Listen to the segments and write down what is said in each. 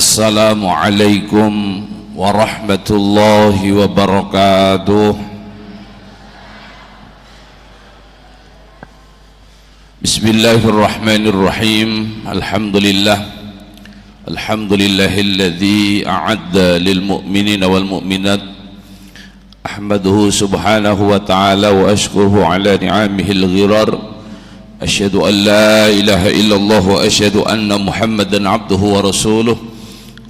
Assalamualaikum warahmatullahi wabarakatuh. Bismillahirrahmanirrahim. Alhamdulillahilladzi a'adda lil mu'minina wal mu'minat. Ahmaduhu subhanahu wa ta'ala wa ashkuruhu ala ni'amihil ghirar. Asyhadu an la ilaha illallah wa asyhadu anna Muhammadan abduhu wa rasuluh.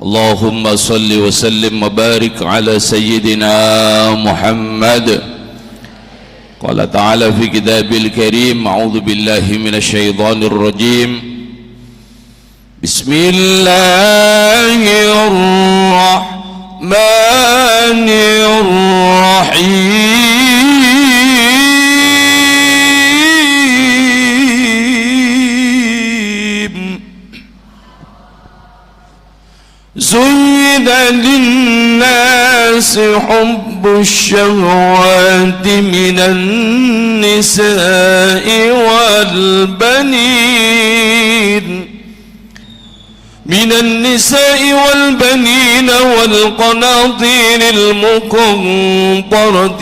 Allahumma salli wa sallim wa barik ala sayyidina Muhammad. Qala ta'ala fi kitabil karim, a'udzu billahi minasy syaithanir rajim. Bismillahirrahmanirrahim. زين للناس حب الشهوات من النساء والبنين والقناطير المقنطرة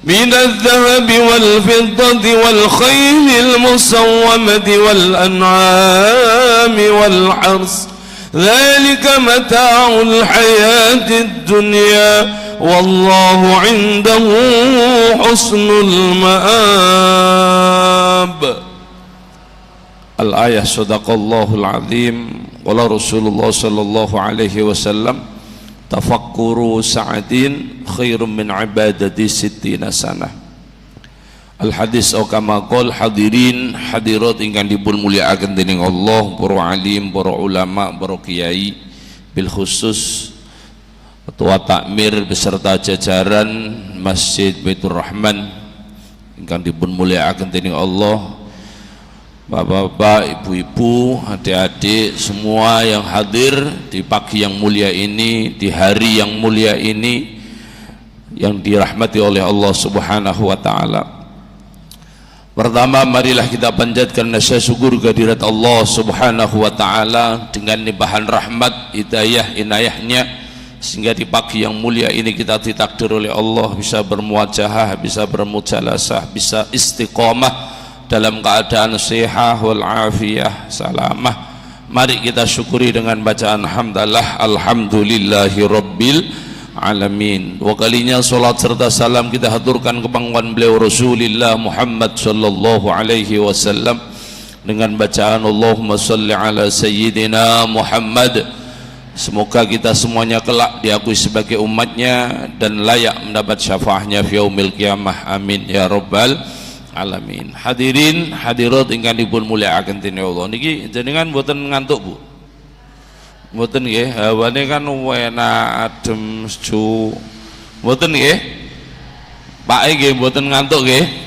من الذهب والفضة والخيل المسومة والأنعام والحرث ذلك متاع الحياة الدنيا والله عنده حسن المآب. Al-ayah sadaqallahul azim. Qala Rasulullah sallallahu alaihi wasallam, tafakkuru sa'atin khairum min ibadati sittina sanah. Al-hadis kama qol. Hadirin hadirat ingkang dipun mulyakaken dening Allah, para alim, para ulama, para kiai, bil khusus ketua takmir beserta jajaran Masjid Baitur Rahman ingkang dipun mulyakaken dening Allah, bapak-bapak, ibu-ibu, adik-adik semua yang hadir di pagi yang mulia ini, di hari yang mulia ini, yang dirahmati oleh Allah subhanahu wa ta'ala. Pertama, marilah kita panjatkan rasa syukur kehadirat Allah subhanahu wa ta'ala dengan limpahan rahmat, hidayah, inayahnya, sehingga di pagi yang mulia ini kita ditakdir oleh Allah bisa bermuajahah, bisa bermujalasah, bisa istiqamah dalam keadaan sehat wal afiyah salamah. Mari kita syukuri dengan bacaan hamdalah, alhamdulillahi rabbil alamin. Dua kalinya salat serta salam kita haturkan ke pangkuan beliau Rasulullah Muhammad sallallahu alaihi wasallam dengan bacaan Allahumma salli ala sayyidina Muhammad. Semoga kita semuanya kelak diakui sebagai umatnya dan layak mendapat syafaatnya fi yaumil qiyamah, amin ya rabbal alamin. Hadirin hadirat ingkang dipun mulyakaken dening Allah, niki jenengan mboten ngantuk, Bu? Mboten nggih, hawane kan enak adem sejuk. Mboten nggih? Pake nggih mboten ngantuk nggih?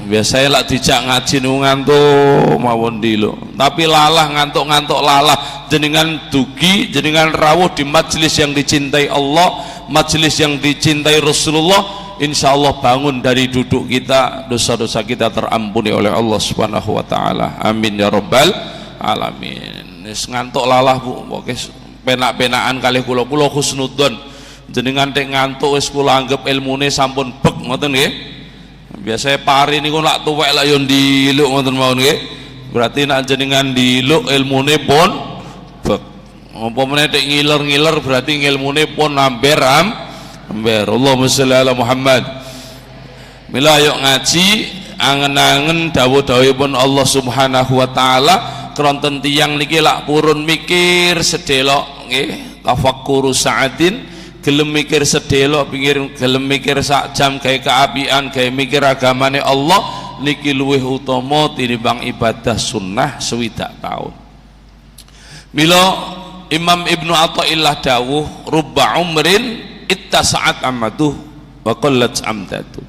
Biasanya lak dijak ngaji niku ngantuk mawon ndilo. Tapi lalah ngantuk-ngantuk lalah, jenengan dugi, jenengan rawuh di majelis yang dicintai Allah, majelis yang dicintai Rasulullah. Insyaallah bangun dari duduk kita, dosa-dosa kita terampuni oleh Allah subhanahu wa ta'ala, amin ya rabbal alamin. Wis ngantuk lalah, Bu, pokoke penak-penakan kalih kula husnudzon jenengan tek ngantuk wis kula anggap ilmune sampun bek ngoten nggih. Biasanya pari niku lak tuwek lak yo ndiluk ngoten mawon nggih. Berarti nek jenengan ndiluk ilmune pun bek. Apa meneh tek ngiler-ngiler berarti ilmune pun amber Allahumma sholli ala Muhammad. Mila ayo ngaji angen-angen dawuh-dawuhipun Allah subhanahu wa ta'ala. Kronten tiyang niki lak purun mikir sedelok nggih, tafakkuru sa'atin, gelem mikir sedelok, gelem mikir sak jam gawe keapian, gawe mikir agamane Allah, niki luwih utama tinimbang ibadah sunnah 60 tahun. Mila Imam Ibnu Athaillah dawuh, rubba umrin ittasa'at amatuh wa qallat amdatu.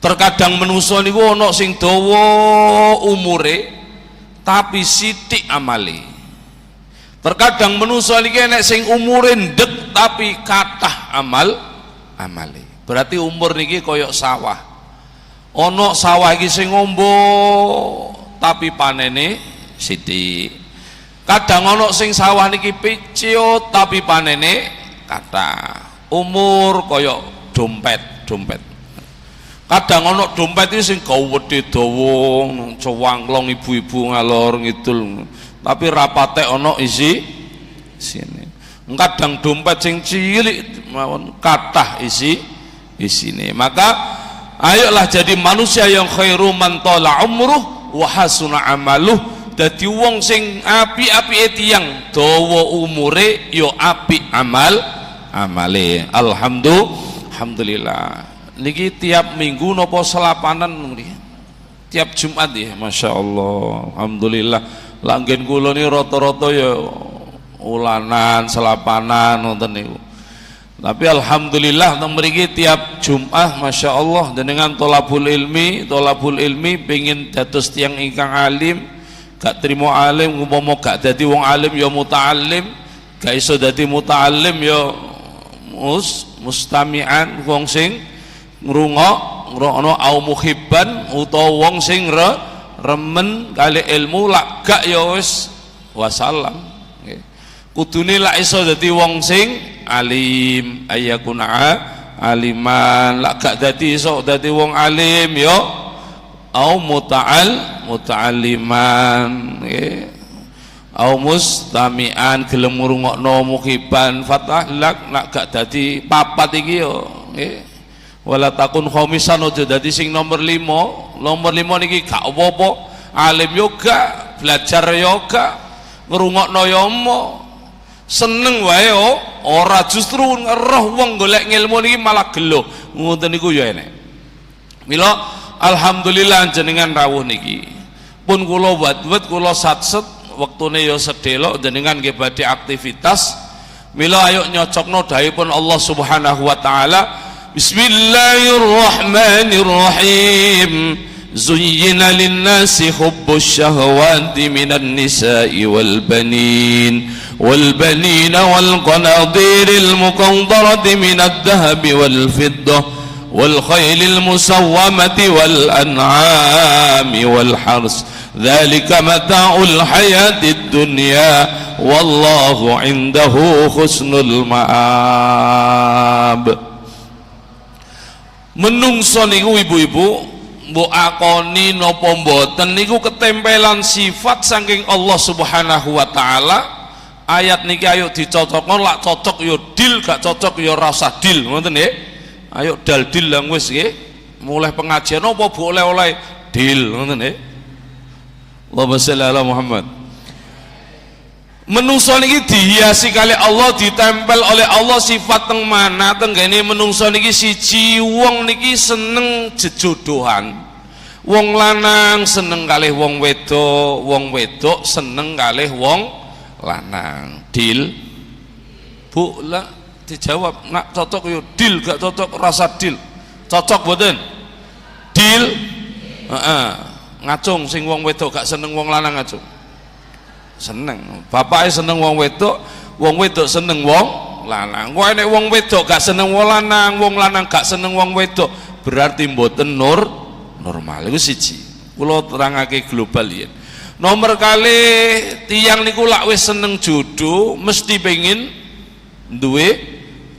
Terkadang manusa niku ana sing dawa umure tapi sithik amale. Terkadang manusa niki enek sing umure ndek tapi kathah amale. Berarti umur niki koyok sawah. Ana sawah iki sing ngombo tapi panene sithik. Kadang ana sing sawah niki piciut tapi panene kathah. Umur kaya dompet. Kadang ana dompet iki sing gawedhe dawa, cewangklong ibu-ibu ngalor ngidul. Tapi rapate ana isine. Kadang dompet sing cilik mawon kathah isine. Maka ayolah jadi manusia yang khairu man tala umruh wa hasuna amaluh. Dadi wong sing apik-apike tiyang dawa umure ya apik amale. Alhamdulillah. Niki tiap minggu napa selapanan niki? Tiap Jumat ya, Masya Allah. Alhamdulillah. Langgen kula ni rata-rata ya ulanan, selapanan nonton niku. Tapi alhamdulillah teng mriki tiap Jumat Masya Allah dengan tolabul ilmi pengin dados tiyang ingkang alim, gak trimo alim umpama gak dadi wong alim ya muta'allim, gak iso dadi muta'allim ya mustami'an wong sing ngrungokno au muhibban utawa wong sing remen kali ilmu lak gak ya wis wasallam. Kudune lak iso dadi wong sing alim ayakuna aliman, lak gak dadi iso dadi wong alim ya au muta'alliman au mustami'an gelem ngrungokno muhibban fatah lak nak gak dadi papat iki yo wala takun khamisan aja dadi sing nomor 5 niki gak apa-apa, alim yoga belajar yoga ngrungokno yo seneng wae ora justru roh wong golek ngilmu niki malah gelo ngoten niku ya enek. Mila alhamdulillah jenengan rawuh niki pun kula wat-wat kula satset wektune ya sedelok jenengan nggih badhe aktivitas. Mila ayo nyocokno dawuhipun Allah Subhanahu wa taala. Bismillahirrahmanirrahim. Zuyyina lin-nasi hubbus syahawati minan nisa'i wal banin wal qanadiril muqantarati minad dhahabi wal fiddah wal khaylil musawwamati wal an'ami wal hars. Dzalika mata'ul hayatid dunya wallahu 'indahu husnul ma'ab. Menungso niku ibu-ibu mbok akoni napa mboten niku ketempelan sifat saking Allah Subhanahu wa taala. Ayat niki ayo dicocokno, lak cocok yo dil, gak cocok yo rasa dil, ngoten nggih. Ayo dal dil lang wis nggih. Mulai pengajian apa boleh oleh dil, ngoten nggih. Allahumma shalli ala Muhammad. Menungso niki dihiasi kali Allah, ditempel oleh Allah sifat teng mana tenggene menungso niki siji wong niki seneng jejodohan. Wong lanang seneng kalih wong wedok seneng kalih wong lanang. Dil Bu lah dijawab nak cocok yo dil, gak cocok rasa dil. Cocok mboten? Dil. Ngacung sing wong wedok gak seneng wong lanang ngacung. Seneng bapake seneng wong wedok seneng wong lanang. Kok nek wong wedok gak seneng wong lanang gak seneng wong wedok, berarti mboten normal. Iku siji. Kula terangake global yen. Nomor kali tiyang niku lak wis seneng jodoh mesti pengin duwe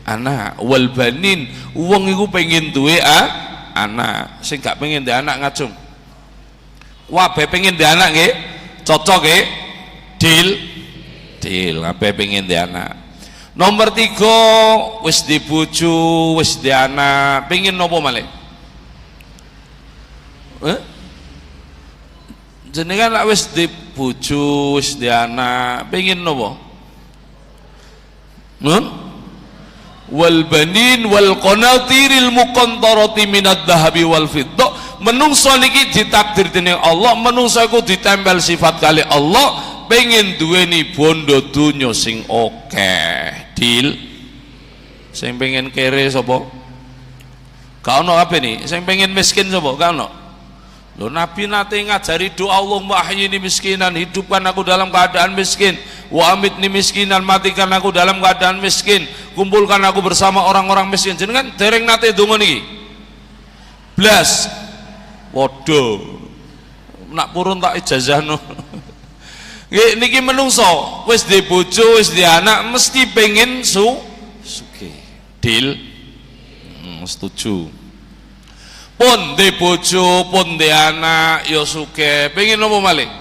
anak. Wal banin, wong iku pengin duwe anak. Sing gak pengin duwe anak ngacung. Wae pengin duwe anak nggih. Cocok nggih. Dil apa pengen di anak. Nomor 3 wis di bojo wis di anak pengen nopo malih jenengan lak wis di bojo wis di anak pengen nopo wal banin wal qanatiril muqantarati minad dhahabi wal fiddah. Menungso niki ditakdir dening Allah, menungso iku ditempel sifat kali Allah pengen duweni bondo dunya sing akeh. Dil sing pengen kere sapa? Gak ono apa nih? Sing pengen miskin sapa? Gak ono. Lho Nabi nate ngajari doa Allahumma ahyini miskinan, hidupkan aku dalam keadaan miskin, wa amitni miskinan, matikan aku dalam keadaan miskin, kumpulkan aku bersama orang-orang miskin. Jenengan dereng nate donga niki. Blas. Waduh. Nak purun tak ijazahno. Nggih niki menungso wis di bojo wis di anak mesti pengen sugih. Deal. Setuju. Pun di bojo pun di anak ya sugih. Pengen apa malih?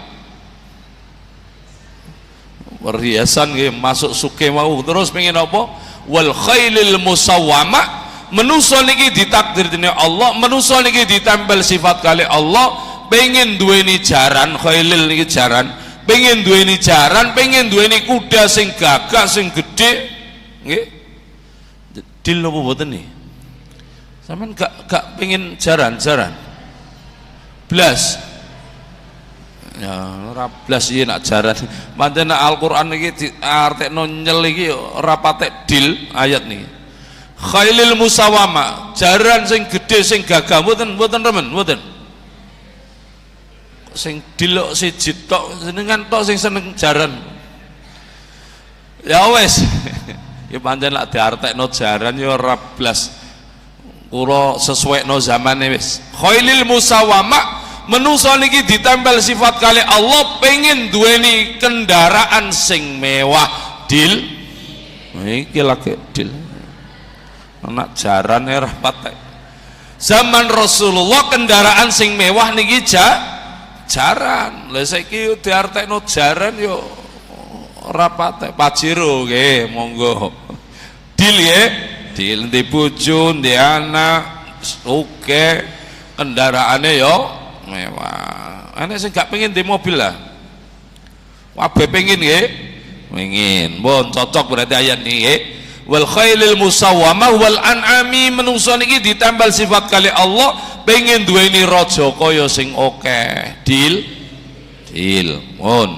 Perhiasan nggih masuk sugih mau terus pengen apa? Wal khailil musawwama menungso niki ditakdir dening Allah, menungso niki ditempel sifat kali Allah, pengen duweni jaran khailil niki jaran. Pengen duweni jaran, pengen duweni kuda sing gagah sing gede, nggih. Dil napa mboten nih? Sampeyan gak pengen jaran? Blas. Ya ora blas iki nak jaran. Pancen Al-Qur'an iki diartekno nyel iki ora patek dil ayat niki. Khailil musawama, jaran sing gede sing gagah mboten remen, mboten. Sing dilok siji tok jenengan tok sing seneng jaran ya wes ya pancen lak diartekno jaran ya ora blas kula sesuaikno zamane wis khailil musawama menungso niki ditempel sifat kali Allah pengen duweni kendaraan sing mewah dil iki lagi dil anak jaran ora patek zaman Rasulullah kendaraan sing mewah niki jaran. Lah saiki diartekno jaran yo ora patek Pajero nggih, monggo. Dil nggih, dil di bojo, di anak, oke, kendaraane yo mewah. Ana sing gak pengen di mobil lah. Kabeh pengen nggih? Pengen. Bon cocok berarti ayat niki nggih. Wal khailil musawwamah wal an'ami menungso niki ditambal sifat kali Allah pengen duweni raja kaya sing akeh. Dil. Mon.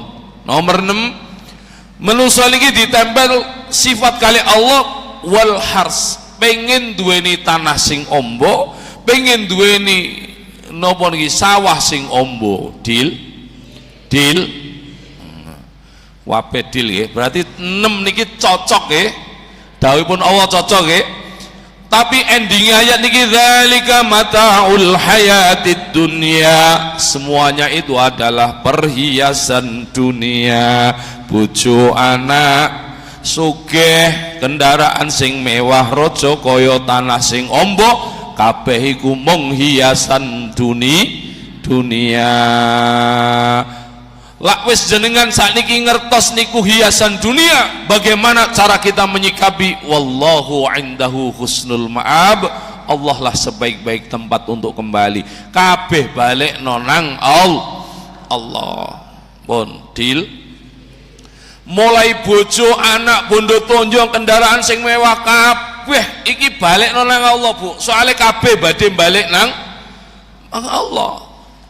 Nomor 6 menungso niki ditambal sifat kali Allah wal hars pengen duweni tanah sing ombo, pengen duweni napa niki sawah sing ombo. Dil. Wape dil nggih. Berarti 6 niki cocok nggih. Dawuhipun Allah cocok nggih. Tapi ending ayat niki dzalika mataul hayatid dunya. Semuanya itu adalah perhiasan dunia. Bojo anak sugih, kendaraan sing mewah, raja kaya tanah sing ombo, kabeh iku mung hiasan dunia. Lak wis jenengan sakniki ngertos niku hiasan dunia, bagaimana cara kita menyikapi? Wallahu indahu husnul ma'ab. Allah lah sebaik-baik tempat untuk kembali. Kabeh balik nonang Allah. Pun deal. Mulai bojo, anak, bondo tonjong, kendaraan sing mewah kabeh iki balik nonang Allah, Bu. Soale kabeh badhe balik nang Allah.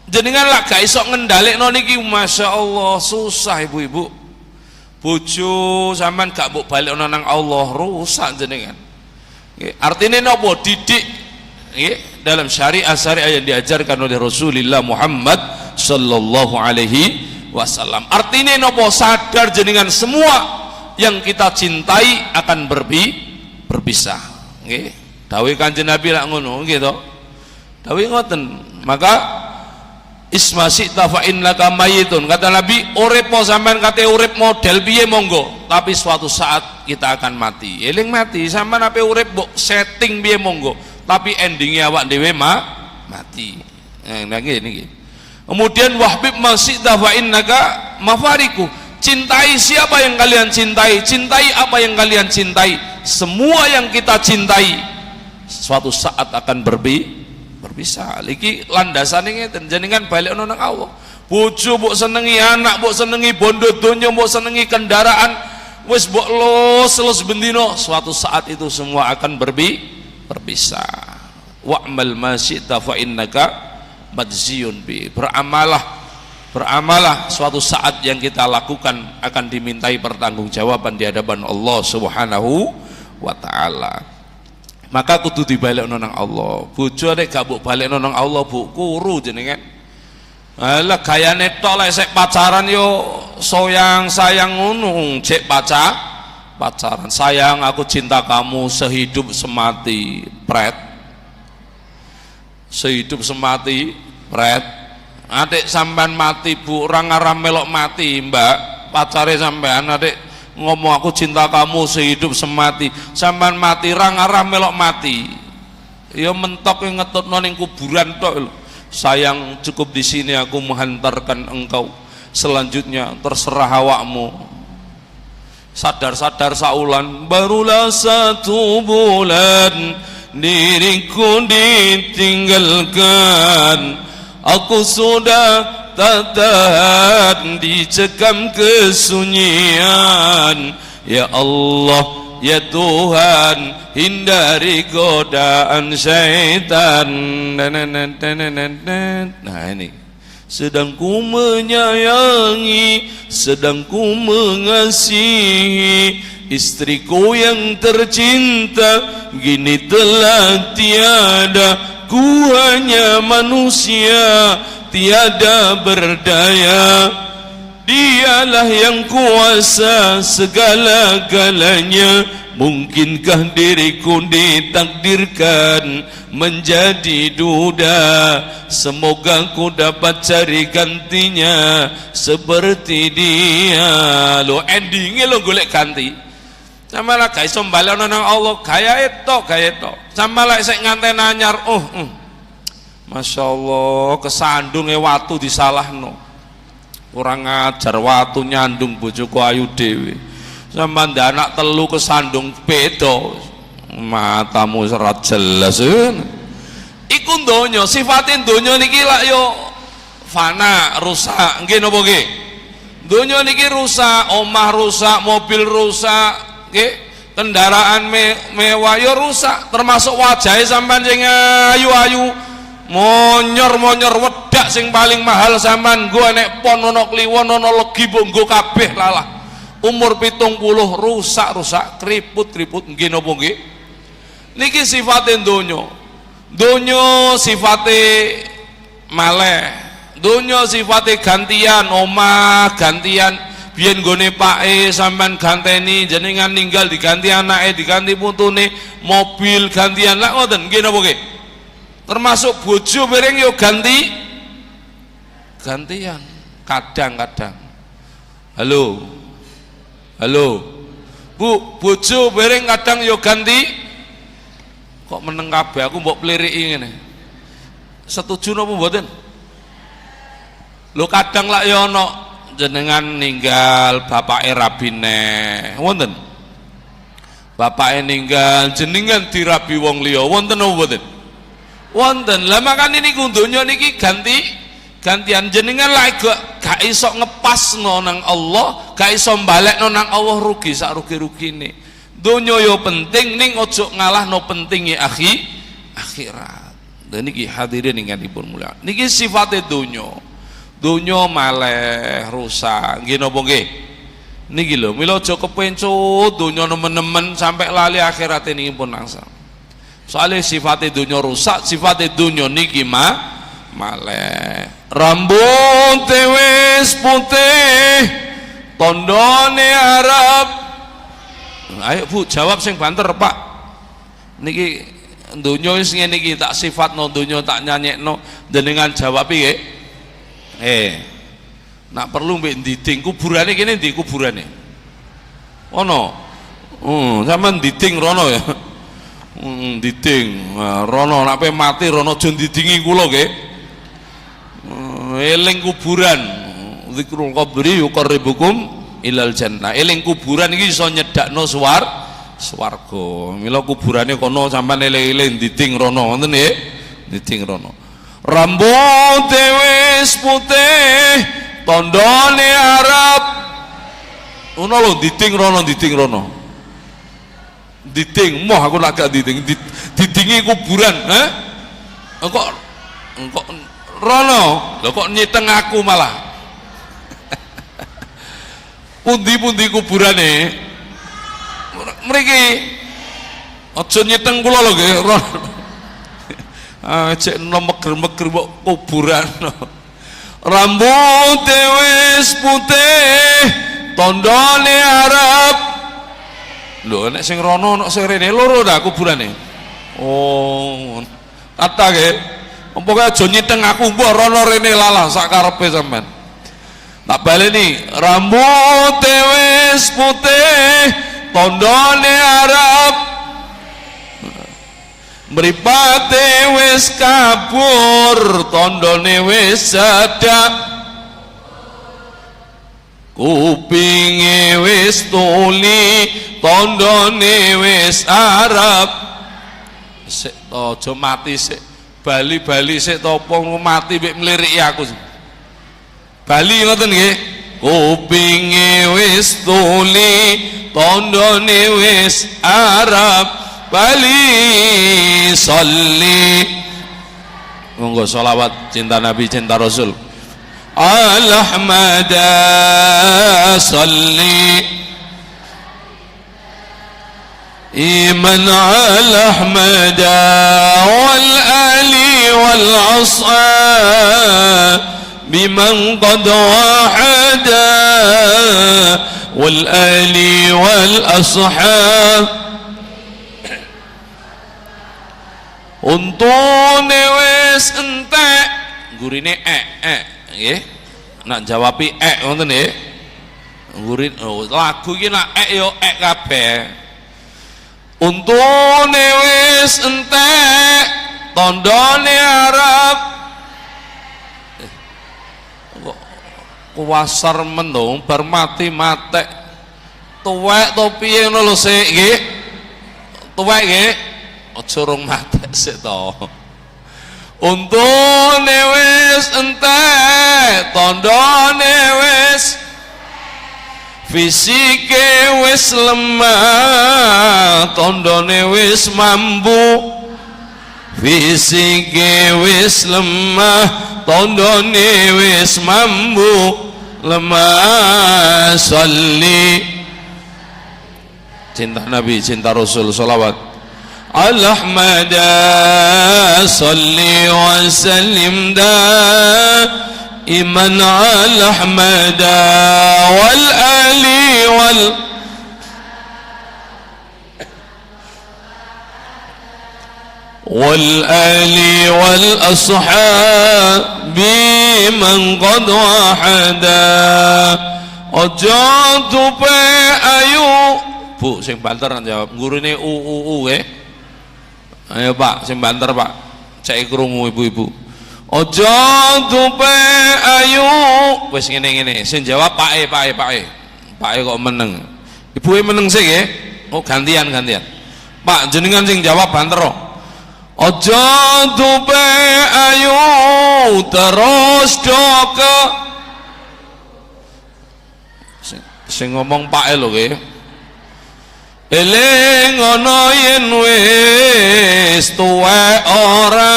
Jenengan lah gak iso ngendalekno niki, masya Allah susah ibu-ibu. Bojo sampean gak mbok balekno nang Allah rusak jenengan. Artinya napa? Didik dalam syariat yang diajarkan oleh Rasulullah Muhammad sallallahu alaihi wasallam. Artinya napa? Sadar jenengan semua yang kita cintai akan berpisah. Nggih. Dawuh Kanjeng Nabi lak ngono nggih to. Dawuh ngoten. Maka isma syi'ta fa innaka mayitun, kata Nabi, urip po sampean kate urip model piye monggo, tapi suatu saat kita akan mati. Eling mati sampean ape urip mbok setting piye monggo, tapi endingnya awak dhewe mati. Nah niki. Kemudian wahbib ma syi'ta fa innaka mafariku, cintai siapa yang kalian cintai, cintai apa yang kalian cintai. Semua yang kita cintai suatu saat akan berpisah. Iki landasane ngeten, jenengan balekno nang Allah. Bojo mbok senengi, anak mbok senengi, bondo donya mbok senengi, kendaraan wis mbok los bendino, suatu saat itu semua akan berpisah. Wa'mal ma syi'ta fa innaka majziyun bi. Beramalah suatu saat yang kita lakukan akan dimintai pertanggungjawaban di hadapan Allah Subhanahu wa taala. Maka kudu dibalekno nang Allah. Bojo nek gak mbok balekno nang Allah, Bu, kuru jenengan. Lah gayane tok lek sik pacaran yo sayang ngono, cek pacaran. Sayang, aku cinta kamu sehidup semati, pret. Sehidup semati, pret. Adik sampean mati Bu, orang ngarah melok mati Mbak, pacare sampean adik ngomong aku cinta kamu sehidup semati, sampean mati orang ngarah melok mati, ya mentok yang ngetutno ning kuburan tok. Sayang cukup di sini aku menghantarkan engkau, selanjutnya terserah awakmu. Sadar-sadar saulan, barulah 1 bulan diriku ditinggalkan, aku sudah tak tahan dicekam kesunyian. Ya Allah, ya Tuhan, hindari godaan syaitan. Nah ini, sedang ku menyayangi, sedang ku mengasihi istriku yang tercinta, gini telah tiada, ku hanya manusia tiada berdaya. Dialah yang kuasa segala-galanya, mungkinkah diriku ditakdirkan menjadi duda? Semoga ku dapat cari gantinya seperti dia. Lo endingnya lo golek ganti. Sama lah guys, sombalana nang Allah gaya itu. Sama lah saya nganten anyar. Masya Allah, kesandung watu disalahno. Kurang ajar, watu nyandung bojoku ayu dewi. Sama anak telu kesandung beda. Matamu serat jelas. Iku donya, sifatin donya niki lak yo fana, rusak. Nggih napa nggih? Donya niki rusak, omah rusak, mobil rusak, nggih. Kendaraan mewah yo rusak, termasuk wajah sampean sing ayu-ayu. Monyor wedak sing paling mahal sampean nggo nek pon ana kliwon ana legi mbok kabeh lalah. Umur 70 rusak keriput nggih napa nggih? Niki sifate donya. Donya sifate maleh. Donya sifate gantian, omah gantian. Biyen nggone pake sampean ganteni, jenengan ninggal diganti anake, diganti puntune, mobil gantian lak ngoten nggih napa nggih? Termasuk bojo bareng yo gantian kadang-kadang. Halo Bu, bojo bareng kadang yo ganti. Kok meneng kabeh aku mbok pliriki ngene. Setuju napa mboten? Lho kadang lak yo ana jenengan ninggal bapake rabine wonten. Bapake ninggal jenengan dirabi wong liya wonten napa mboten? Wonten. Lah makane niku donya niki gantian jenengan lek gak iso ngepasno nang Allah, gak iso balekno nang Allah, rugi sak rugi-rugine. Donya yo penting ning ojo ngalahno pentinge akhirat. Dan niki hadirin ingatipun mulia. Niki sifate donya. Donya maleh rusak. Nggih napa nggih? Niki lho, mila aja kepencut donya nemen-nemen sampai lali akhirate niki pun angsal. Soalnya sifatnya dunia rusak, sifatnya dunia niki maleh. Rambut wis putih, tondone Arab. Ayo Bu, jawab sing banter Pak. Niki dunia wis ngene iki tak sifatno, dunia tak nyanyekno, jenengan jawab iki. Nak perlu mbek ndiding kuburane kene ndi kuburane? Ono. Sampeyan ndiding rono ya. Diding rono nek mati rono aja didingi kula nggih. Eling kuburan, zikrul qabri yuqarribukum ilal jannah. Eling kuburan iki iso nyedakno swarga. Mila kuburane kono sampean eling-eling diding rono ngoten nggih. Diding rono. Rambut wis putih, tondone Arab. Ono lho diding rono. Diding, moh aku lak gak didingi kuburan, engkok rono, lho kok nyeteng aku malah. Pundi-pundi kuburane, mriki, aja nyeteng kula lho nggih, rono. Cek meger-meger kok kuburan. Rambut wis putih, tondone Arab. Lho nek sing rono nek sing rene loro dah kuburane. Oh. Kata nggih. Pokoke aja nyiteng aku mbok rono rene lalah sak karepe sampean. Tak baleni rambute wis putih tandane arep mripate wis kabur tandane wis sedak kupinge wis tuli tandane wis arep sik aja mati sik bali-bali sik to apa mati mek mliriki aku bali ngoten nggih kupinge wis tuli tandane wis arep bali sholli monggo sholawat cinta Nabi cinta Rasul al-ahmada sholli iman al-ahmada wal ali wal ashab biman qad wahada wal ali wal ashab untune wis entek gurine nggih nak jawabi ngoten nggih gurin lagu iki nak yo kabeh untune wis entek tandane arep kuwasar mendung bar mati matek tuwek to piye ngono lho sik nggih tuwek nggih aja rung matek sik to untune wis entek tandane wis fisike wis lemah tandane wis mambu fisike wis lemah tandane wis mambu lemah sholli cinta Nabi cinta Rasul sholawat al-ahmada sholli wa sallim iman al-ahmada wal ali wal ali wal ashab biman qad wahada aja tupe ayu bu sing banter jawab gurune nggih ayo Pak sing banter Pak cek krungu ibu-ibu aja tupe ayu wis ngene sing jawab Pake kok meneng ibuke meneng sik nggih oh gantian Pak jenengan sing jawab banter aja tupe ayu terus doke sing ngomong Pake lho nggih eling ana yen wis tuwek ora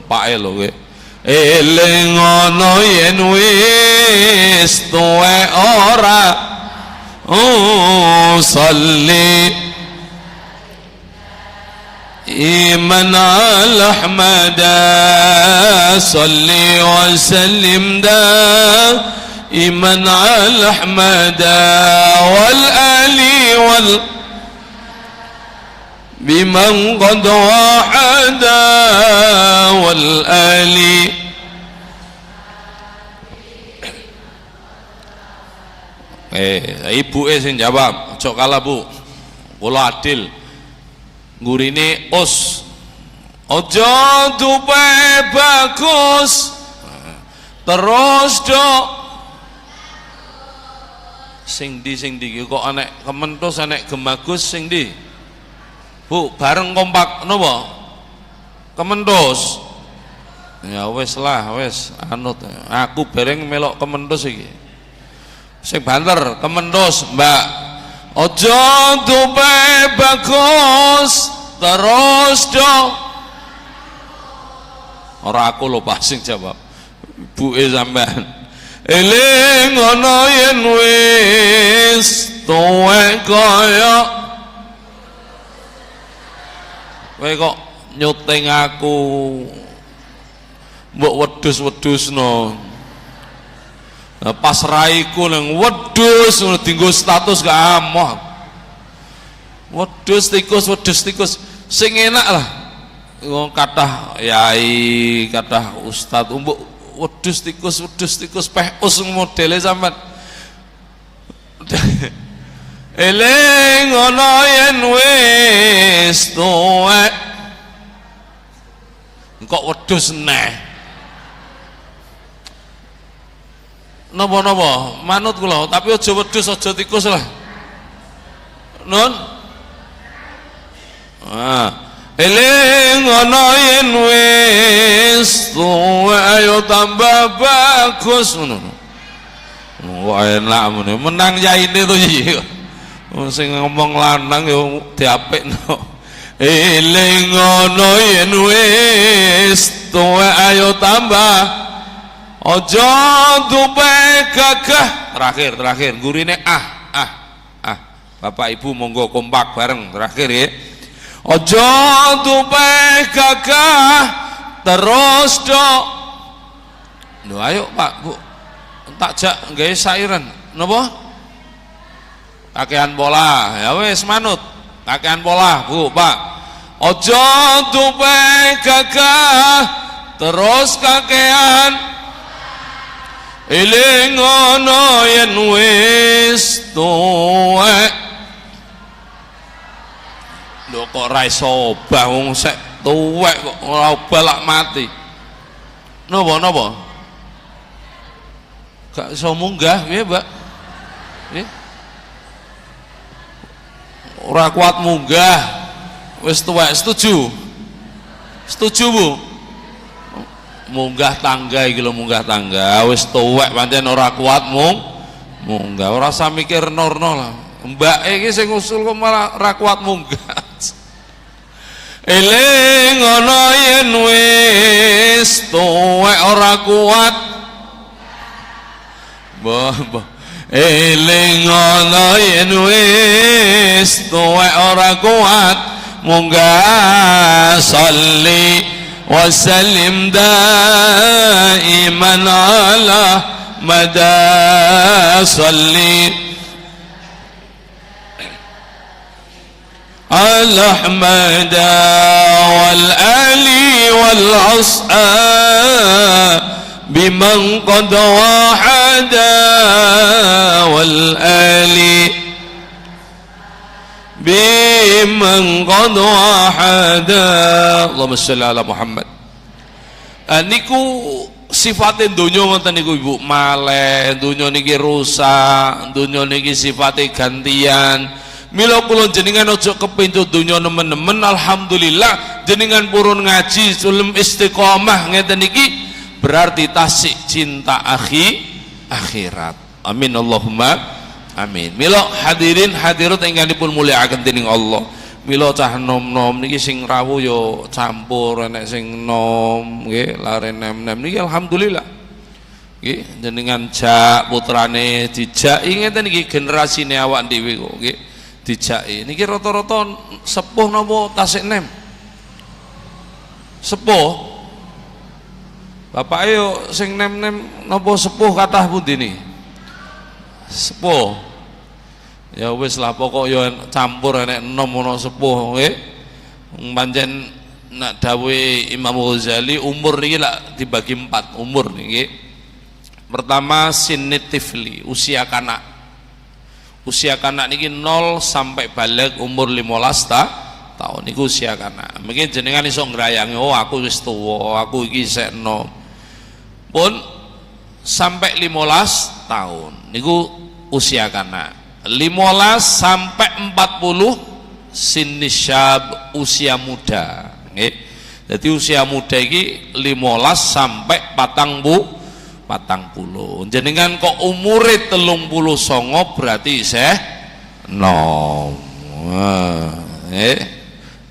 Pake lho nggih eling ana yen wis tuwek ora sholli iman al-ahmada sholli wa sallim iman al-ahmada wal ali wal biman qad wahada wal ali ibu sing jawab cok kalah bu kula adil ngurine us aja dupe bagus terus dok sing di kok anek kementus anek gemagus sing di bu bareng kompak napa kementus ya wis lah wis anut aku bareng melok kementus iki sing banter kementus mbak aja dupe bagus terus dong ora aku lho Pak sing jawab ibuke sampean eling ana yen wis tuwek kaya kowe kok nyuting aku mbok wedhus-wedhusno pas raiku nang wedhus dienggo status gak amoh wedhus tikus sing enak lah kathah yai, kathah ustad umbuk wedhus tikus peh us modele sampean. Eling ana yen wis tuwek kok wedhus neh. Napa-napa manut kula, tapi aja wedhus aja tikus lah. Nun. Eling ana yen wis tuwek ayo tambah bagus ngono. Wah enak meneh menang yaine to iki. Sing ngomong lanang yo diapikno. Eling ana yen wis tuwek ayo tambah aja dupe gagah. Terakhir gurine Bapak Ibu monggo kompak bareng terakhir ya. Aja dupe gagah terus dok. Lho ayo Pak Bu takjak nggawe sairan napa? Kakean pola ya wis manut kakean pola Bu Pak. Aja dupe gagah terus kakean eling ana yen wis tuwek. Lho kok ra iso obah wong sek tuwek kok ora obah lak mati. Napa? Gak iso munggah piye, Mbak? Nggih. Ora kuat munggah. Wis tuwek, setuju? Setuju, Bu? Munggah tangga iki lho, munggah tangga. Wis tuwek pancen ora kuat munggah. Ora usah mikir norno lah. Mbak iki sing usul kok malah ora kuat munggah. Eling ana yen wis tuwek ora kuat. Mbah. Eling ana yen wis tuwek ora kuat. Munggah sholli wa sallim daiman ala mada sholli الأحمد والآل والأصحاب بمن قد وحد والآل بمن قد وحد اللهم صل على محمد. Niku sifatnya dunya ngoten niku Ibu, maleh dunya niki rusak, dunya niki sifatnya gantian. Mila kula jenengan aja kepincut dunya nemen-nemen. Alhamdulillah jenengan purun ngaji sulem istiqomah ngeten iki berarti tasik cinta akhirat. Amin Allahumma amin. Mila hadirin hadirat ingkang dipun mulyakaken dening Allah. Mila cah nom-nom niki sing rawuh yo campur enek sing nom nggih lare nem-nem niki alhamdulillah. Nggih jenengan jak putrane dijaki ngeten iki generasine awak dhewe kok nggih. Dijaki niki rata-rata sepuh napa tasik nem? Sepuh. Bapak ayo sing nem-nem napa sepuh kathah pundi niki? Sepuh. Ya wis lah pokok ya campur enek enom ana sepuh nggih. Pancen nak dawuhe Imam Ghazali umur niki lak dibagi 4 umur niki. Pertama sinnitifli usia kanak. Usia kanak niki 0 sampai balik umur 15 tahun niku usia kanak. Mungkin jenengan iso ngrayangi oh aku wis tuwa, aku iki sik enom. Pun sampai 15 tahun niku usia kanak. 15 sampai 40 sinisyab usia muda nggih. Jadi usia muda iki 15 sampai 40. Jenengan kok umure 39 berarti isih nom.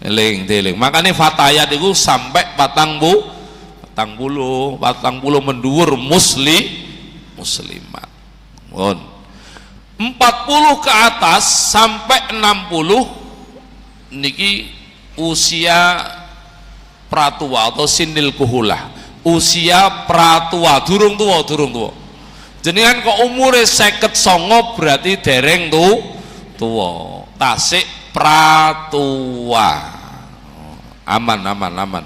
Eling. Makanya fatayat itu sampai 40 menduwur muslimat. Mohon 40 ke atas sampai 60 niki usia pratua atau sinil kuhulah. Usia pratua, durung tua. Jenengan kok umure 59 berarti dereng tua. Tasik pratua. aman.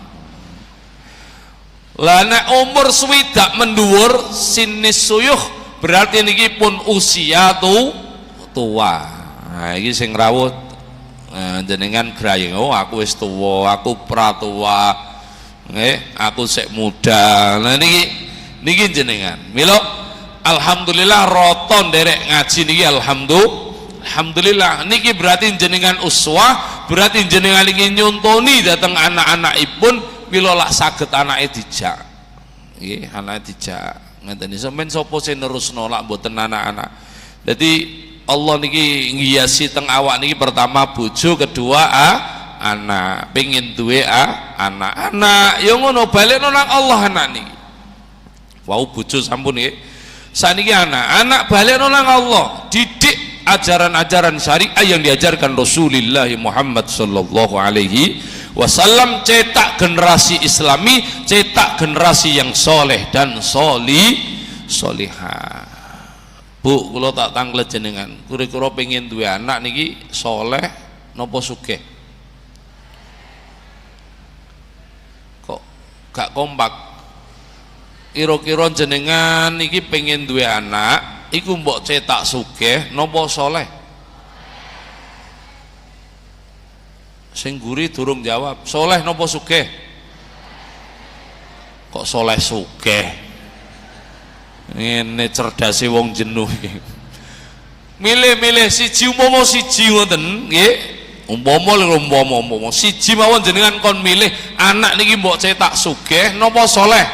Lah nek umur swidak mendhuwur sinis suyuh berarti niki pun usia tua. Nah iki sing rawuh jenengan grayeng, oh aku wis tuwa, aku pratua, nggih, aku sik muda. Nah niki jenengan. Mila alhamdulillah roton derek ngaji niki alhamdulillah niki berarti jenengan uswah, berarti jenengan iki nyontoni dateng anak-anakipun. Mila lak saged anake dijak. Nggih, anake dijak. Ngeten sampeyan sapa sing nerusno lak mboten anak-anak. Dadi Allah niki ngiasi teng awak niki pertama bojo, kedua anak. Pengin duwe anak-anak. Ya ngono balekno nang Allah anak niki. Wau bojo sampun nggih. Saniki anak balekno nang Allah. Didik ajaran-ajaran syariah yang diajarkan Rasulullah Muhammad sallallahu alaihi wasallam, cetak generasi islami, cetak generasi yang soleh dan solihah. Bu, kalau tak tanglet jenengan, kira-kira pengen dua anak niki soleh nopo sugih? Kok gak kompak? Kira-kira jenengan niki pengen dua anak, iku mbok cetak sugih nopo soleh? Sing guri durung jawab. Soleh nopo sugih? Kok soleh sugih? Ngene cerdase wong jenuh iki. Milih-milih siji umpama siji ngoten nggih. Umpama siji mawon jenengan kon milih anak niki mbok cetak sugih napa soleh?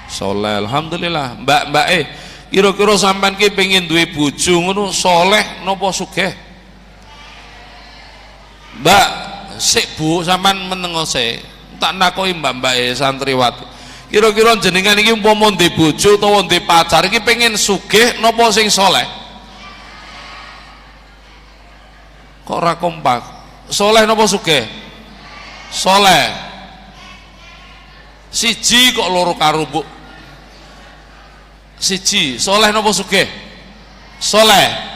Soleh, alhamdulillah. Mbak kira-kira sampean ki pengin duwe bojo ngono soleh napa sugih? Mbak, sik Bu, sampean menengo sik. Tak nakoki mbak-mbake santriwati. Kira-kira jenengan iki umpama ndek bojo utawa ndek pacar iki pengen sugih napa sing saleh? Kok ora kompak? Saleh napa sugih? Saleh. Siji kok loro karo Bu. Siji, saleh napa sugih? Saleh.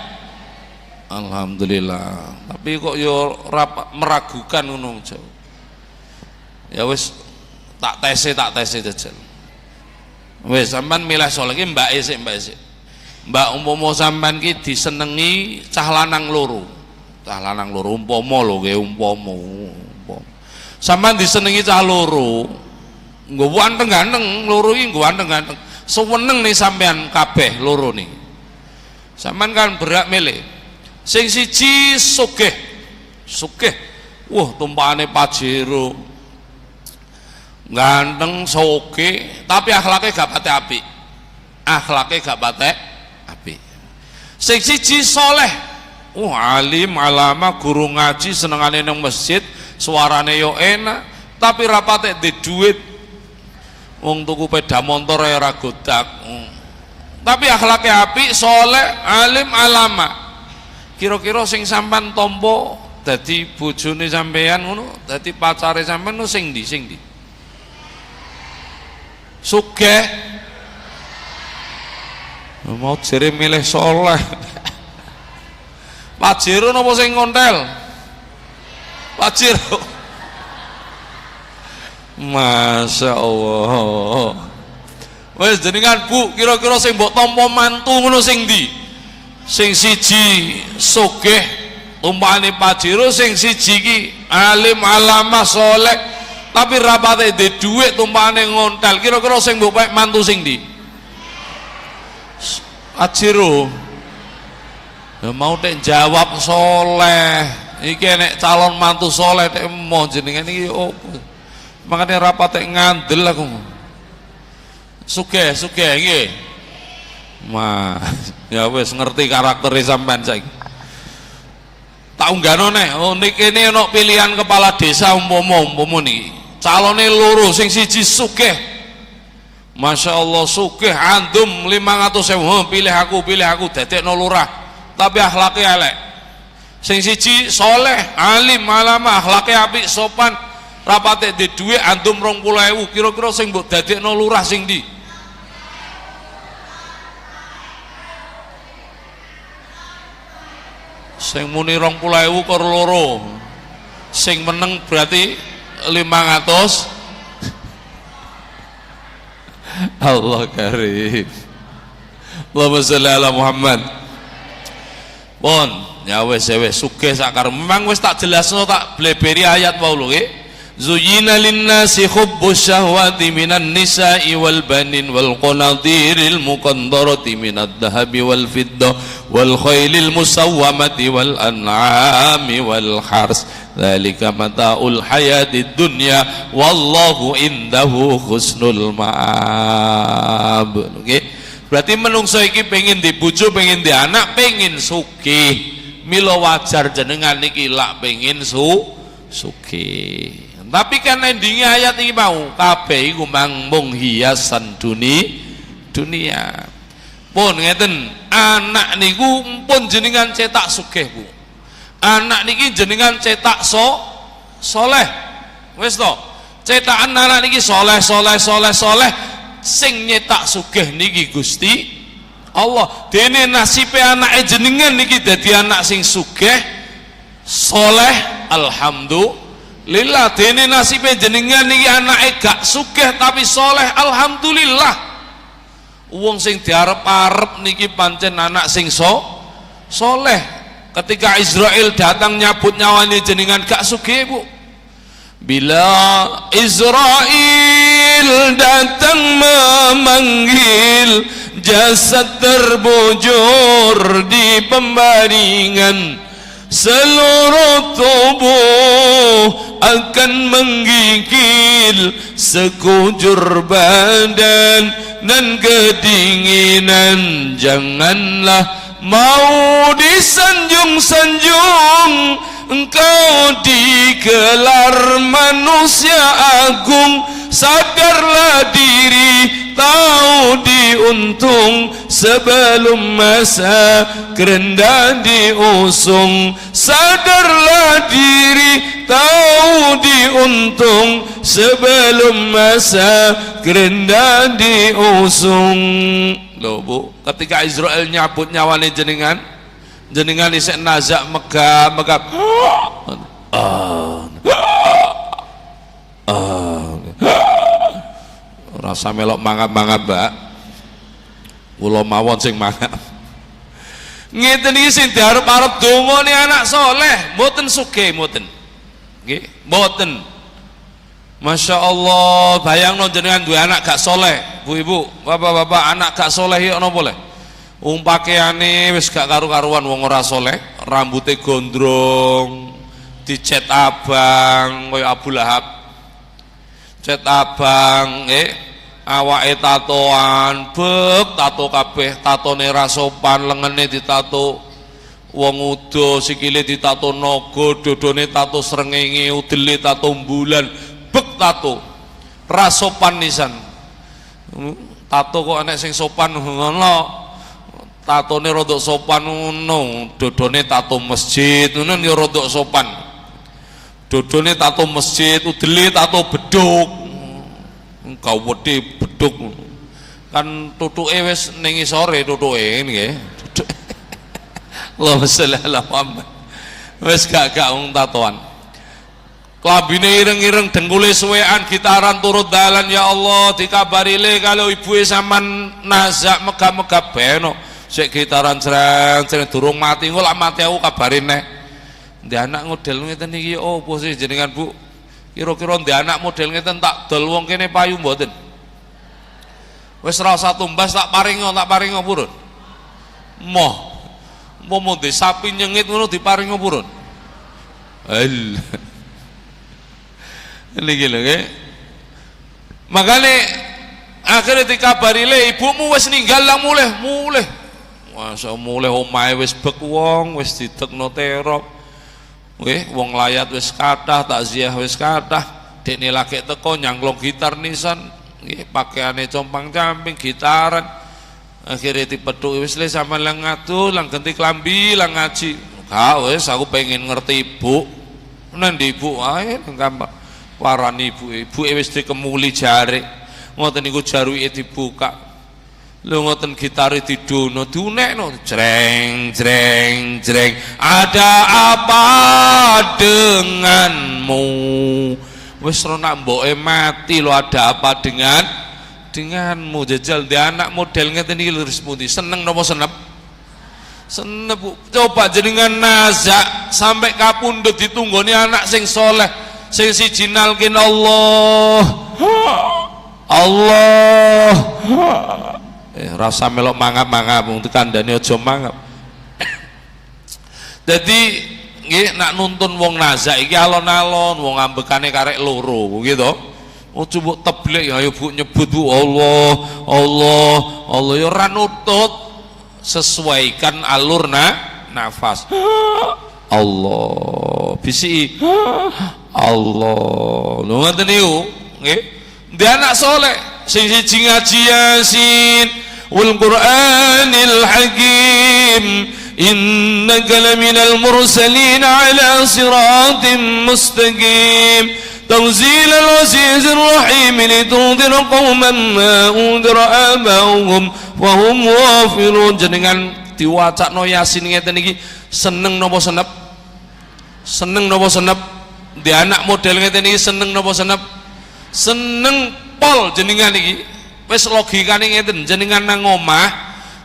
Alhamdulillah. Tapi kok yo meragukan ngono jauh. Ya wis tak tese jajal. Wis sampean milih saleh iki mbake sik. Mbak umpama sampean ki disenengi cah lanang loro. Cah lanang loro umpama lho nggih umpama. Sampean disenengi cah loro. Nggo ganteng loro iki nggo ganteng. Seweneng nih sampean kabeh loro nih. Sampean kan berak milih. Sing siji sugih. Wah tumpakane Pajero ganteng sugih tapi akhlake gak pate apik. Sing siji soleh. Alim alama guru ngaji senengane nang masjid, suarane yo enak tapi rapate di duit. Wong tuku sepeda motor ora godak. Tapi akhlake apik, soleh, alim alama. Kira-kira sing sampean tompo dadi bojone sampean ngono, dadi pacare sampean no sing ndi? Sugih. Mau jere milih soleh. Pajero napa sing ngontel? Pajero. Masya Allah. Wes jenengan Bu, kira-kira sing mbok tampa mantu ngono sing ndi? Sing siji sugih tumpakane Pajero, sing siji ki alim alama soleh tapi rapate di dhuwit tumpakane ngontel. Kira-kira sing mbok mantu sing ndi? Pajero. Ya mau tek jawab soleh. Iki nek calon mantu soleh tek mau jenengan iki opo? Makane rapate ngandel aku. Sugih nggih. Ya wis ngerti karakter sampean saiki. Tak unggahno nek niki ana pilihan kepala desa umpama niki. Calone loro, sing siji sugih. Masya Allah sugih andum 500.000. Pilih aku dadekno lurah. Tapi akhlake elek. Sing siji soleh, alim, alama, akhlake apik, sopan, rapate di dhuwit andum 20.000. Kira-kira sing mbok dadekno lurah sing ndi? Sing muni 20.000 karo loro. sing meneng berarti 500. Allah karim. Allahumma sholli ala Muhammad. Pun ya wis sugih sakar. Memang wis tak jelasno, tak bleberi ayat wae lho nggih. Zuyyina lin-nasi hubbus syahwati minan nisa'i wal banin wal qanatiril muqandarati minad dhahabi wal fiddah wal khailil musawwamati wal an'ami wal hars dzalika mata'ul hayatid dunya wallahu indahu husnul ma'ab. Nggih. Berarti menungso iki pengen di bojo, pengen di anak, pengen sugih. Mila wajar jenengan niki lak pengen sugih. Tapi kan endingnya ayat ini mau kabeh iku mung hiasan dunia. Pun ngeten, anak niku pun jenengan cetak sugih, Bu. Anak niki jenengan cetak soleh. Wis to? Cetakan anak niki soleh. Sing nyetak sugih niki Gusti Allah. Dene nasibe anake jenengan niki dadi anak sing sugih, soleh, alhamdulillah. Dene nasibe jenengan niki anake gak sugih tapi soleh, alhamdulillah. Wong sing diarep-arep niki pancen anak sing soleh. Ketika Israel datang nyabut nyawane jenengan gak sugih, Bu. Bila Israel datang memanggil, jasad terbujur di pembaringan, seluruh tubuh akan menggigil, sekujur badan dan kedinginan. Janganlah mau disanjung-sanjung, engkau digelar manusia agung. Sadarlah diri, tahu diuntung sebelum masa kerendah diusung. Sadarlah diri, tahu diuntung sebelum masa kerendah diusung. Loh, Bu, ketika Israel nyabut nyawane jenengan isek nazak megap rasa melok mangap-mangap, Mbak. Kula mawon sing mangap. Ngeten iki sing diarep-arep dongane anak soleh, mboten sugih, mboten. Nggih, mboten. Masya Allah, bayangno jenengan duwe anak gak soleh, Bu Ibu, Bapak-bapak, anak gak soleh ya napa le? Pakaiane wis gak karu-karuan, wong ora soleh, rambutnya gondrong, dicet abang kaya Abu Lahab. Cet abang, awake tatoan, tato kabeh, tatone ra sopan, lengene ditato wong udo, sikile ditato naga, dodone tato srengenge, udele tato bulan, tato ra sopan nisan. Tato kok enek sing sopan ngono. Tatone rodok sopan ngono, dodone tato masjid ngono ya rodok sopan. Dodone tato masjid, udele tato beduk. Engkau wedi beduk. Kan tutuke wis ning isore tutuke nggih. Allahumma sholli ala Muhammad. Wis gak wong tatoan. Klambine ireng-ireng, dengkule suwean, gitaran turut dalan. Ya Allah, dikabari le kalau ibuke sampean nazak megap-megap beno. Sik gitaran cereng durung mati, engko lak mati aku kabarin neh. Ndek anak model ngeten iki opo sih jenengan, Bu? Kira-kira ndek anak model ngeten tak dol wong kene payu mboten? Wis ora usah tumbas, tak paringo purun. Moh di sapi nyengit ngono diparingo purun. Niki lho nggih. Makane akhire dikabari le ibumu wis ninggal lah mulih. Masa mulih omahe wis bek wong, wis didekno terop. Nggih, wong layat wis kathah, takziah wis kathah. Dekne lagi teko nyangklong gitar nisan, nggih, pakaiane compang-camping, gitaran. Akhire dipethuk wis le sampean lang ngadu, lang ganti klambi, lang ngaji. Gak wis aku pengen ngerti Ibu. Nang ndi Ibu? Ae gampang. Warani ibuke wis dikemuli jare. Ngoten niku jaruke dibuka. Lho ngoten gitare didono diunekno jreng jreng jreng. Ada apa denganmu? Wis ro nak mboke mati lho, ada apa denganmu? Jajal di anak model ngeten iki lho pundi? Seneng napa senep? Senep Bu. Coba jenengan nazak sampai kapundhut ditunggoni anak sing soleh, sing siji nalkin Allah. Rasa melok mangap-mangap wong kandhane aja mangap. Dadi nggih nak nuntun wong nazak iki alon-alon, wong ambekane karek loro gitu. Oh coba teblek ya ayo Bu nyebut Bu Allah, Allah, Allah ya ora nutut, sesuaikan alur nafas. Allah bisi Allah. Lho ngoten niku nggih. Dia anak soleh sing siji ngaji Yasin wal Qur'anil Hakim innaka laminal mursalin ala siratim mustaqim tanzilal azizir rahim litunzira qauman ma undira abahum wa hum ghafilun. Jenengan diwacakno Yasin ngeten iki seneng napa senep? Seneng napa senep? Dia anak model ngeten iki seneng napa senep? Seneng pol jenengan iki. Wis logikane ngeten, jenengan nang omah,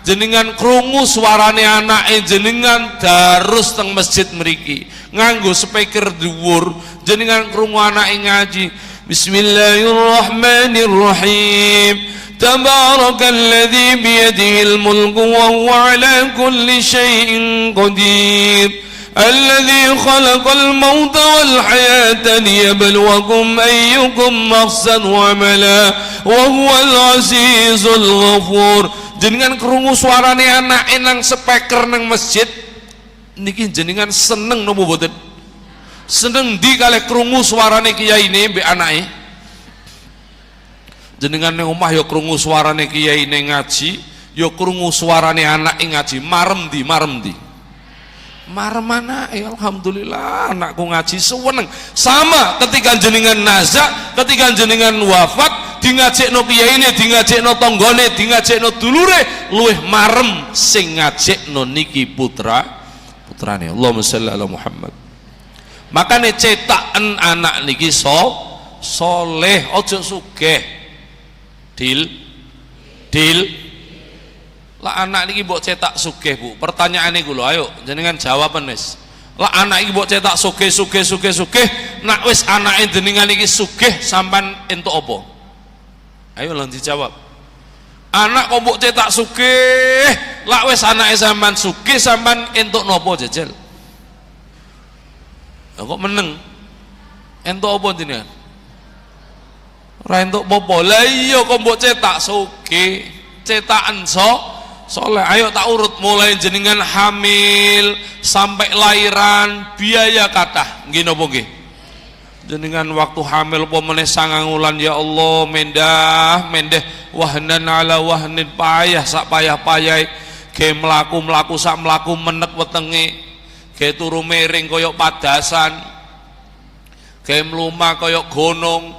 jenengan krungu suarane anake jenengan darus teng masjid mriki. Nganggo speaker dhuwur, jenengan krungu anake ngaji. Bismillahirrahmanirrahim. Tabarakalladzi biyadihil mulku wa huwa ala kulli syai'in qadir. الذي خلق الموت والحياة ليبلوكم أيكم أحسن عملا وهو العزيز الغفور. Jenengan krungu suarane anake nang speaker nang masjid niki jenengan seneng napa mboten? Seneng ndi kalih krungu suarane kiyaine mbek anake? Jenengan nang omah ya krungu suarane kiyaine ngaji, ya krungu suarane anake ngaji. Marem ndi? Marem anake, alhamdulillah anakku ngaji seneng. Sama ketika jenengan nazak, ketika jenengan wafat, di ngajekno kiyaine, di ngajekno tanggane, di ngajekno dulure, luwih marem sing ngajekno niki putrane. Allahumma sholli ala Muhammad. Makane cetaken anak niki soleh, aja sugih. Dil lah anak niki mbok cetak sugih Bu. Pertanyaane kula, ayo jenengan jawaban wis. Lah anak iki mbok cetak sugih, nak wis anake jenengan iki sugih sampean entuk apa? Ayo lan dijawab. Anak kok mbok cetak sugih, lah wis anake sampean sugih sampean entuk napa jajal? Lah kok meneng? Entuk apa jenengan? Ora entuk apa-apa. Lah iya kok mbok cetak sugih, cetakan soleh. Ayo tak urut mulai jenengan hamil sampai lahiran biaya kathah nggih napa nggih? Jenengan waktu hamil apa meneh 9 wulan ya Allah mendah wahnan ala wahnin payah sak payah-payahe ge mlaku sak mlaku menek wetenge ge turu miring kaya padasan ge mlumah kaya gunung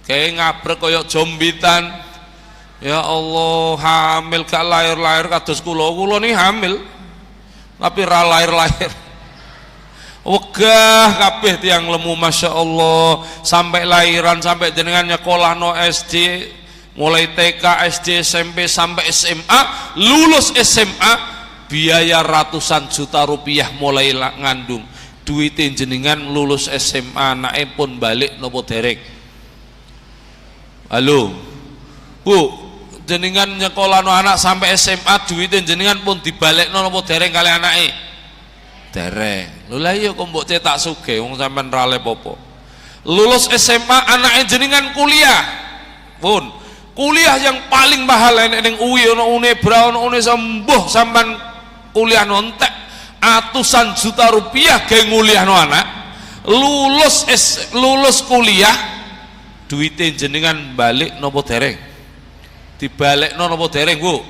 ge ngabrek kaya jombitan. Ya Allah, hamil gak lahir-lahir kados kula niki hamil tapi ra lahir-lahir. Wegah kabeh tiyang lemu Masya Allah sampai lahiran sampai jenengan nyekolahno SD mulai TK, SD, SMP sampai SMA, lulus SMA biaya ratusan juta rupiah mulai ngandung. Duite jenengan lulus SMA anake pun balik nopo derek? Halo Bu, jenengan nyekolahno anak sampai SMA duwite jenengan pun dibalekno napa dereng kali anake? Dereng. Lho lah iya kok mbok cetak sugih wong sampean ra le apa. Lulus SMA anake jenengan kuliah. Pun kuliah yang paling mahal ning UI ono Unebra ono sembuh sampean kuliah nontek atusan juta rupiah ge nguliahno anak. Lulus kuliah duwite jenengan balik napa dereng? Dibalekno napa dereng Bu?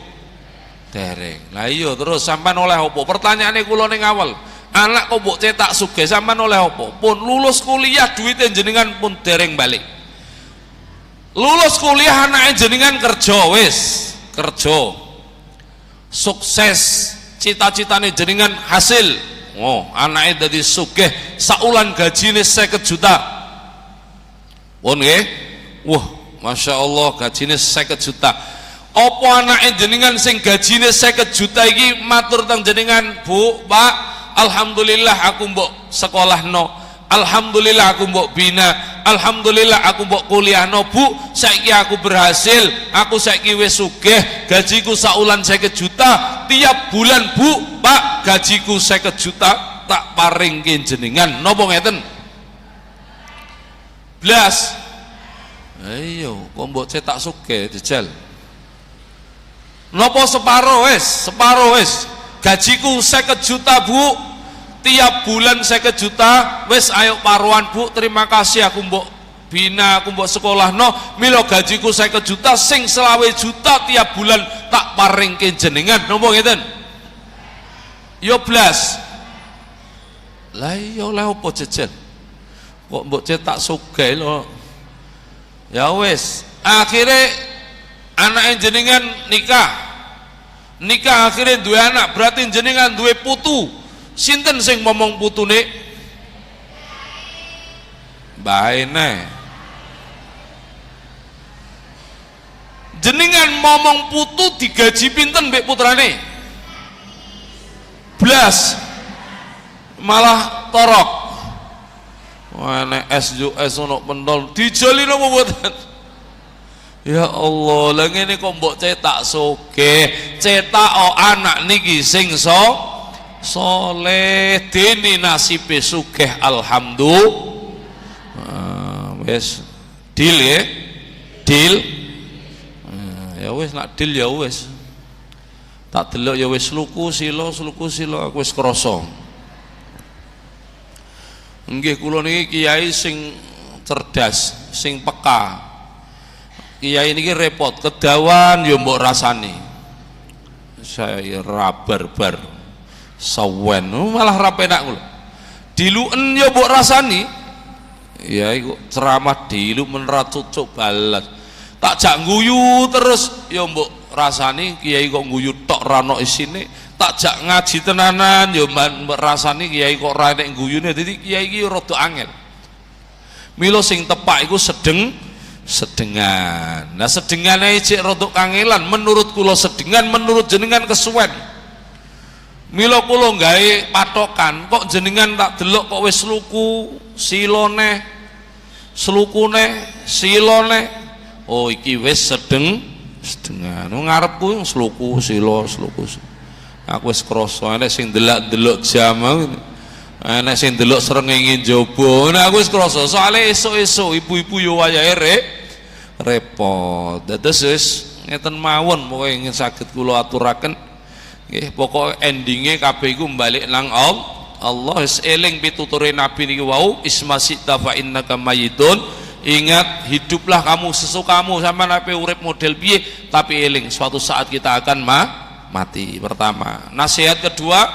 Dereng. Lah iya terus sampean oleh apa? Pertanyaane kula ning awal. Anak kok mbok cetak sugih sampean oleh apa? Pun lulus kuliah duwite jenengan pun dereng balik. Lulus kuliah anake jenengan kerja wis. kerja sukses cita-citane jenengan hasil anaknya dadi sugih saulan gajine 50 juta pun nggih wah Masya Allah gajine 50 juta apa anaknya jenengan sing gajine 50 juta iki matur teng jenengan Bu Pak alhamdulillah aku mbok sekolahno alhamdulillah aku mbok bina alhamdulillah aku mbok kuliahno Bu saiki aku berhasil aku saiki wis sugih gajiku saulan 50 juta tiap bulan Bu Pak gajiku 50 juta tak paringke jenengan napa ngeten blas ayo kok mbok cetak sugih jejal napa separo wis gajiku 50 juta Bu tiap bulan 50 juta wis ayo paruan Bu terima kasih aku mbok bina aku mbok sekolah no milo gajiku 50 juta sing 20 juta tiap bulan tak paringke jenengan napa ngeten yo blas lah iya oleh apa jejel kok mbok cetak sugih lho ya wis akhirnya anak jenengan nikah akhirnya duwe anak berarti jenengan duwe putu sinten sing ngomong putune baene jenengan ngomong putu digaji pinten mbek putrane blas malah torok nek SUS ono pentol dijoli napa mboten ya Allah lah ngene kok mbok cetak sugih cetak anak niki sing soleh dene nasibe sugih alhamdulillah wis deal ya deal ya wis nak deal ya wis tak delok ya wis sluku silo aku wis krasa nggih kula niki kiai sing cerdas sing peka kiai niki repot kedawan ya mbok rasani saya ra barbar sawen malah ra penak kula diluen ya mbok rasani ya iku ceramah dilu menra cucuk balas tak jak guyu terus ya mbok rasani kiai kok guyu tok ra ono isine tak jak ngaji tenanan ya mbok rasani kiai kok ra nek guyune dadi kiai iki rada angel mila sing tepak iku sedengan nah sedengane cek rada kangelan menurut kula sedengan menurut jenengan kesuwen mila kula gawe patokan kok jenengan tak delok kok wis sluku silone slukune silone oh iki wis sedengan ngarepku sluku silo sluku aku wis krasa nek sing delok jam nek sing delok srengenge njaba nek aku wis krasa soalé esuk-esuk ibu-ibu yo wayahe repot dados wis ngeten mawon pokoke ingin saged kula aturaken nggih pokoke endinge kabeh iku balik nang Allah wis eling pituture nabi niki wau ismasita fa innaka mayitun ingat hiduplah kamu sesukamu sama nabi urip model piye tapi eling suatu saat kita akan mati pertama nasihat kedua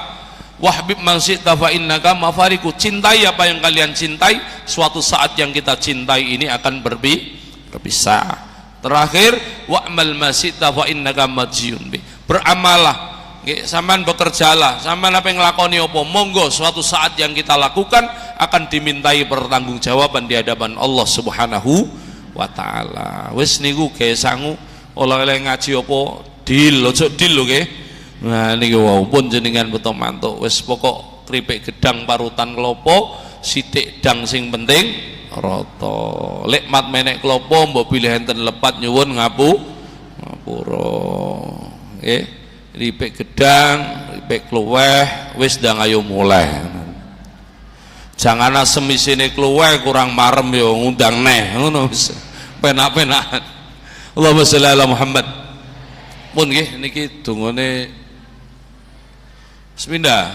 wahbib man syi'ta fa innaka mafariku cintai apa yang kalian cintai suatu saat yang kita cintai ini akan berpisah terakhir wa'mal ma syi'ta fa innaka majiyun bi beramalah nggih sampean bekerjalah sampean apa yang nglakoni apa monggo suatu saat yang kita lakukan akan dimintai pertanggungjawaban di hadapan Allah Subhanahu wa taala wis niku ge sangu oleh-oleh ngaji apa deal ojo deal lho nggih nah niki wau pun jenengan beto mantuk wis pokok kripik gedang parutan klopo sithik dang sing penting rata lek mat menek klopo mbok pilih enten lepat nyuwun ngapura nggih kripik gedang kripik kluweh wis ndang ayo mulai jangan asem isine kluweh kurang marem yo ngundang neh ngono wis penak-penak Allahumma sholli ala Muhammad pun nggih niki dongane sepindah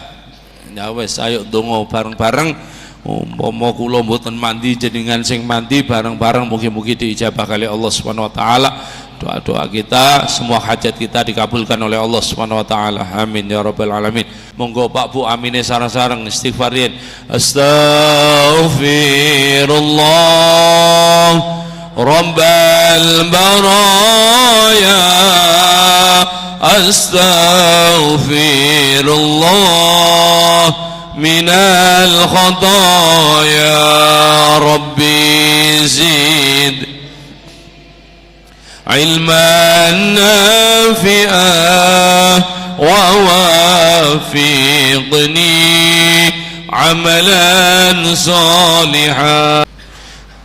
ya wis ayo donga bareng-bareng umpama kula mboten mandi jenengan sing mandi bareng-bareng mugi-mugi diijabah kali Allah Subhanahu wa taala doa-doa kita semua hajat kita dikabulkan oleh Allah Subhanahu wa taala amin ya rabbal alamin monggo Pak Bu amine sareng-sareng istighfarin astaghfirullah rabbal baraya astaghfirullah minal khataaya rabbi zid ilman nafi'ah wa wafiqni amalan salihah.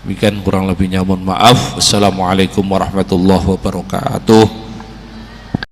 Demikian kurang lebihnya mohon maaf. Assalamualaikum warahmatullahi wabarakatuh.